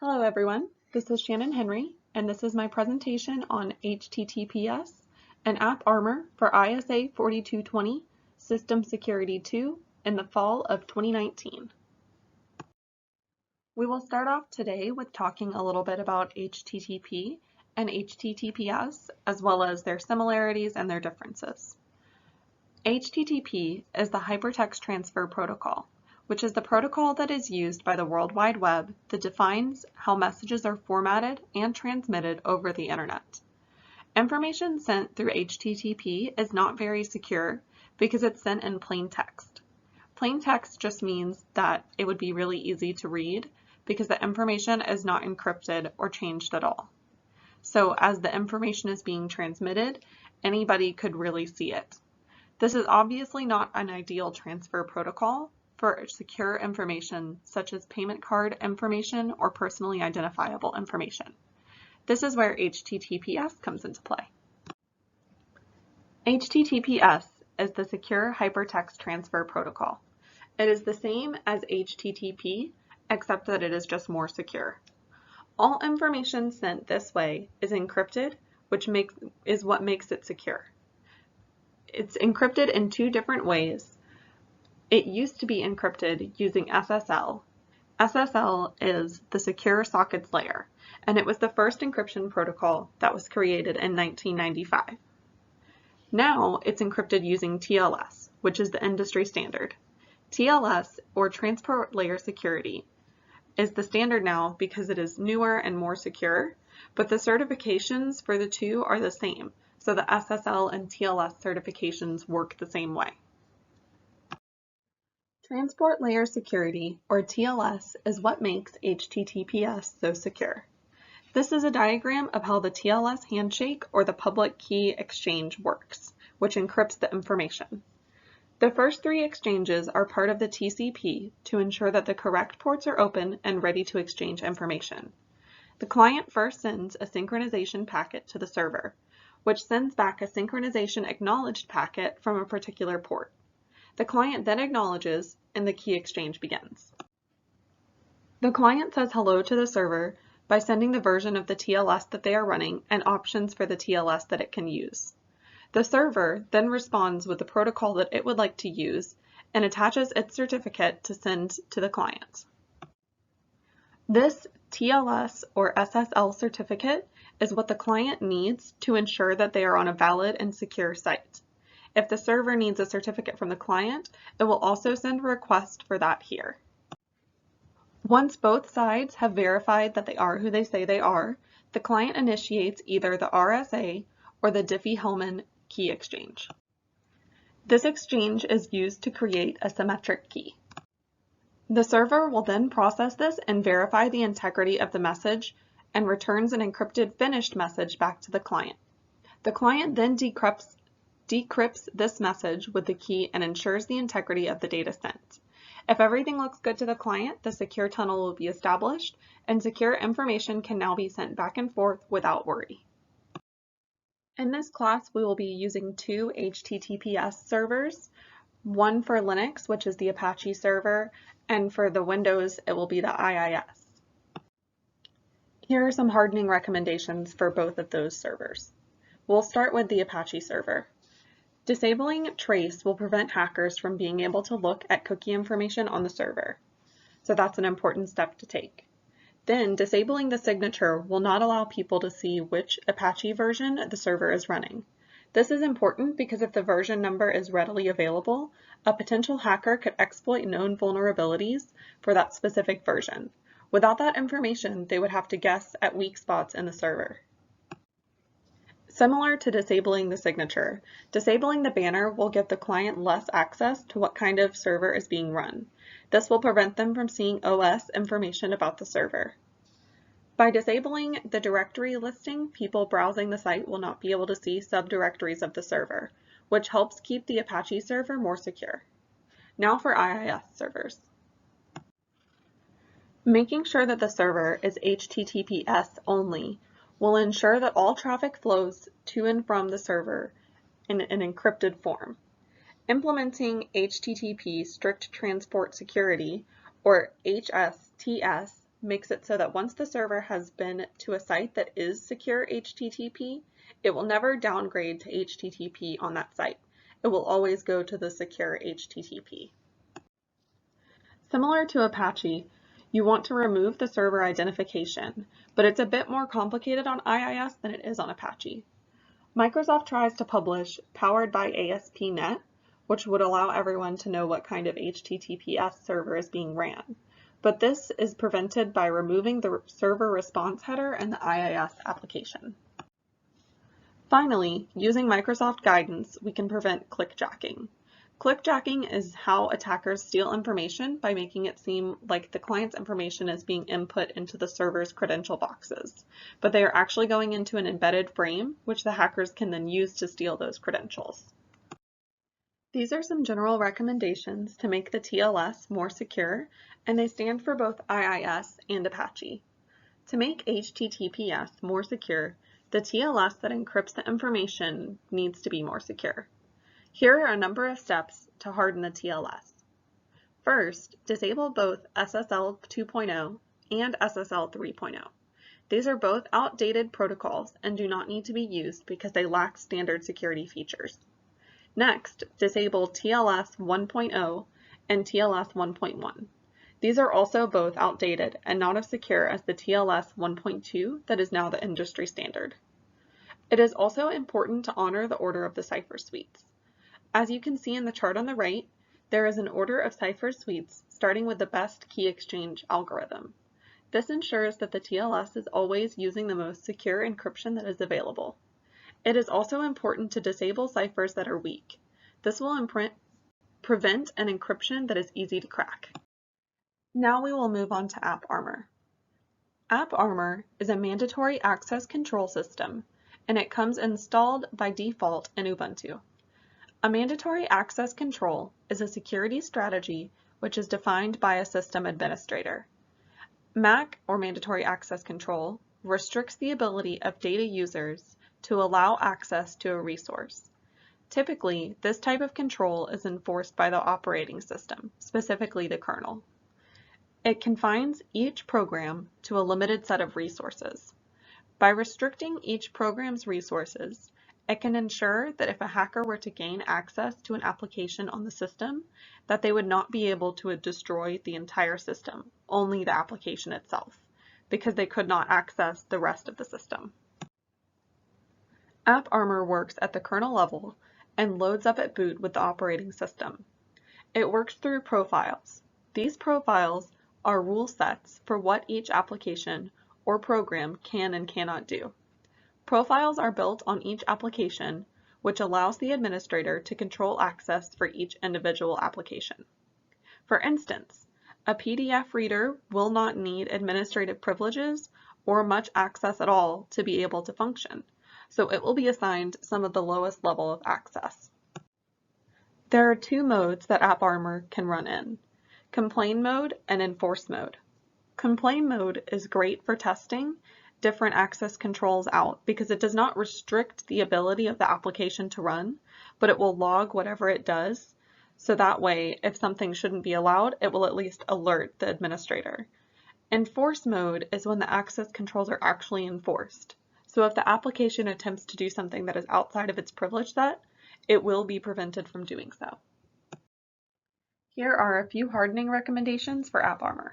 Hello everyone, this is Shannon Henry, and this is my presentation on HTTPS and AppArmor for ISA 4220 System Security 2 in the fall of 2019. We will start off today with talking a little bit about HTTP and HTTPS, as well as their similarities and their differences. HTTP is the Hypertext Transfer Protocol, which is the protocol that is used by the World Wide Web that defines how messages are formatted and transmitted over the internet. Information sent through HTTP is not very secure because it's sent in plain text. Plain text just means that it would be really easy to read because the information is not encrypted or changed at all. So as the information is being transmitted, anybody could really see it. This is obviously not an ideal transfer protocol for secure information such as payment card information or personally identifiable information. This is where HTTPS comes into play. HTTPS is the Secure Hypertext Transfer Protocol. It is the same as HTTP, except that it is just more secure. All information sent this way is encrypted, which is what makes it secure. It's encrypted in two different ways. It used to be encrypted using SSL. SSL is the Secure Sockets Layer, and it was the first encryption protocol that was created in 1995. Now it's encrypted using TLS, which is the industry standard. TLS, or Transport Layer Security, is the standard now because it is newer and more secure, but the certifications for the two are the same, so the SSL and TLS certifications work the same way. Transport Layer Security, or TLS, is what makes HTTPS so secure. This is a diagram of how the TLS handshake, or the public key exchange, works, which encrypts the information. The first three exchanges are part of the TCP to ensure that the correct ports are open and ready to exchange information. The client first sends a synchronization packet to the server, which sends back a synchronization acknowledged packet from a particular port. The client then acknowledges, and the key exchange begins. The client says hello to the server by sending the version of the TLS that they are running and options for the TLS that it can use. The server then responds with the protocol that it would like to use and attaches its certificate to send to the client. This TLS or SSL certificate is what the client needs to ensure that they are on a valid and secure site. If the server needs a certificate from the client, it will also send a request for that here. Once both sides have verified that they are who they say they are, the client initiates either the RSA or the Diffie-Hellman key exchange. This exchange is used to create a symmetric key. The server will then process this and verify the integrity of the message and returns an encrypted finished message back to the client. The client then decrypts this message with the key and ensures the integrity of the data sent. If everything looks good to the client, the secure tunnel will be established and secure information can now be sent back and forth without worry. In this class, we will be using two HTTPS servers, one for Linux, which is the Apache server, and for the Windows, it will be the IIS. Here are some hardening recommendations for both of those servers. We'll start with the Apache server. Disabling trace will prevent hackers from being able to look at cookie information on the server. So that's an important step to take. Then disabling the signature will not allow people to see which Apache version the server is running. This is important because if the version number is readily available, a potential hacker could exploit known vulnerabilities for that specific version. Without that information, they would have to guess at weak spots in the server. Similar to disabling the signature, disabling the banner will give the client less access to what kind of server is being run. This will prevent them from seeing OS information about the server. By disabling the directory listing, people browsing the site will not be able to see subdirectories of the server, which helps keep the Apache server more secure. Now for IIS servers. Making sure that the server is HTTPS only will ensure that all traffic flows to and from the server in an encrypted form. Implementing HTTP Strict Transport Security, or HSTS, makes it so that once the server has been to a site that is secure HTTP, it will never downgrade to HTTP on that site. It will always go to the secure HTTP. Similar to Apache, you want to remove the server identification, but it's a bit more complicated on IIS than it is on Apache. Microsoft tries to publish powered by ASP.NET, which would allow everyone to know what kind of HTTPS server is being ran. But this is prevented by removing the server response header in the IIS application. Finally, using Microsoft guidance, we can prevent clickjacking. Clickjacking is how attackers steal information by making it seem like the client's information is being input into the server's credential boxes, but they are actually going into an embedded frame, which the hackers can then use to steal those credentials. These are some general recommendations to make the TLS more secure, and they stand for both IIS and Apache. To make HTTPS more secure, the TLS that encrypts the information needs to be more secure. Here are a number of steps to harden the TLS. First, disable both SSL 2.0 and SSL 3.0. These are both outdated protocols and do not need to be used because they lack standard security features. Next, disable TLS 1.0 and TLS 1.1. These are also both outdated and not as secure as the TLS 1.2 that is now the industry standard. It is also important to honor the order of the cipher suites. As you can see in the chart on the right, there is an order of cipher suites starting with the best key exchange algorithm. This ensures that the TLS is always using the most secure encryption that is available. It is also important to disable ciphers that are weak. This will prevent an encryption that is easy to crack. Now we will move on to AppArmor. AppArmor is a mandatory access control system, and it comes installed by default in Ubuntu. A mandatory access control is a security strategy which is defined by a system administrator. MAC, or mandatory access control, restricts the ability of data users to allow access to a resource. Typically, this type of control is enforced by the operating system, specifically the kernel. It confines each program to a limited set of resources. By restricting each program's resources, it can ensure that if a hacker were to gain access to an application on the system, that they would not be able to destroy the entire system, only the application itself, because they could not access the rest of the system. AppArmor works at the kernel level and loads up at boot with the operating system. It works through profiles. These profiles are rule sets for what each application or program can and cannot do. Profiles are built on each application, which allows the administrator to control access for each individual application. For instance, a PDF reader will not need administrative privileges or much access at all to be able to function, so it will be assigned some of the lowest level of access. There are two modes that AppArmor can run in: complain mode and enforce mode. Complain mode is great for testing different access controls out because it does not restrict the ability of the application to run, but it will log whatever it does. So that way, if something shouldn't be allowed, it will at least alert the administrator. Enforce mode is when the access controls are actually enforced. So if the application attempts to do something that is outside of its privilege set, it will be prevented from doing so. Here are a few hardening recommendations for AppArmor.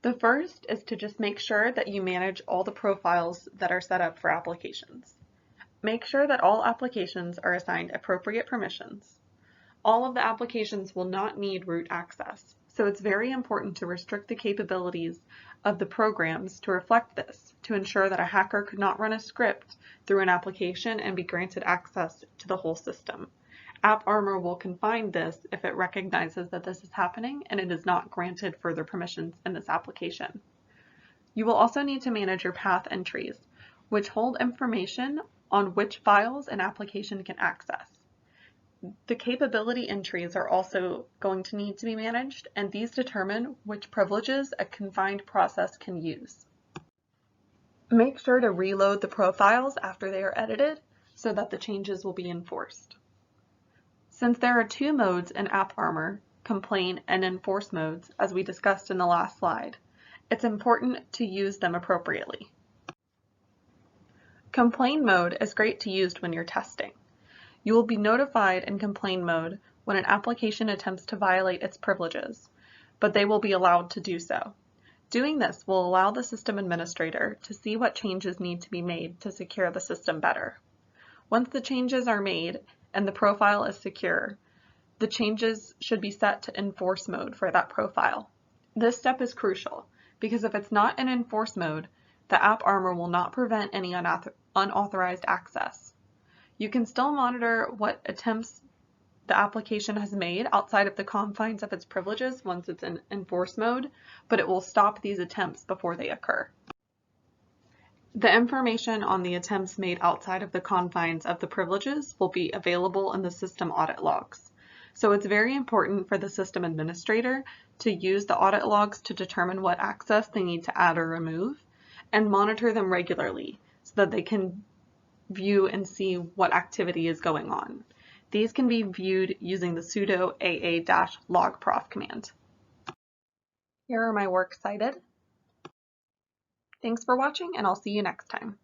The first is to just make sure that you manage all the profiles that are set up for applications. Make sure that all applications are assigned appropriate permissions. All of the applications will not need root access, so it's very important to restrict the capabilities of the programs to reflect this, to ensure that a hacker could not run a script through an application and be granted access to the whole system. AppArmor will confine this if it recognizes that this is happening and it is not granted further permissions in this application. You will also need to manage your path entries, which hold information on which files an application can access. The capability entries are also going to need to be managed, and these determine which privileges a confined process can use. Make sure to reload the profiles after they are edited so that the changes will be enforced. Since there are two modes in AppArmor, complain and enforce modes, as we discussed in the last slide, It's important to use them appropriately. Complain mode is great to use when you're testing. You will be notified in complain mode when an application attempts to violate its privileges, but they will be allowed to do so. Doing this will allow the system administrator to see what changes need to be made to secure the system better. Once the changes are made and the profile is secure, the changes should be set to enforce mode for that profile. This step is crucial because if it's not in enforce mode, the AppArmor will not prevent any unauthorized access. You can still monitor what attempts the application has made outside of the confines of its privileges once it's in enforce mode, but it will stop these attempts before they occur. The information on the attempts made outside of the confines of the privileges will be available in the system audit logs. So it's very important for the system administrator to use the audit logs to determine what access they need to add or remove and monitor them regularly so that they can view and see what activity is going on. These can be viewed using the sudo aa-logprof command. Here are my works cited. Thanks for watching, and I'll see you next time.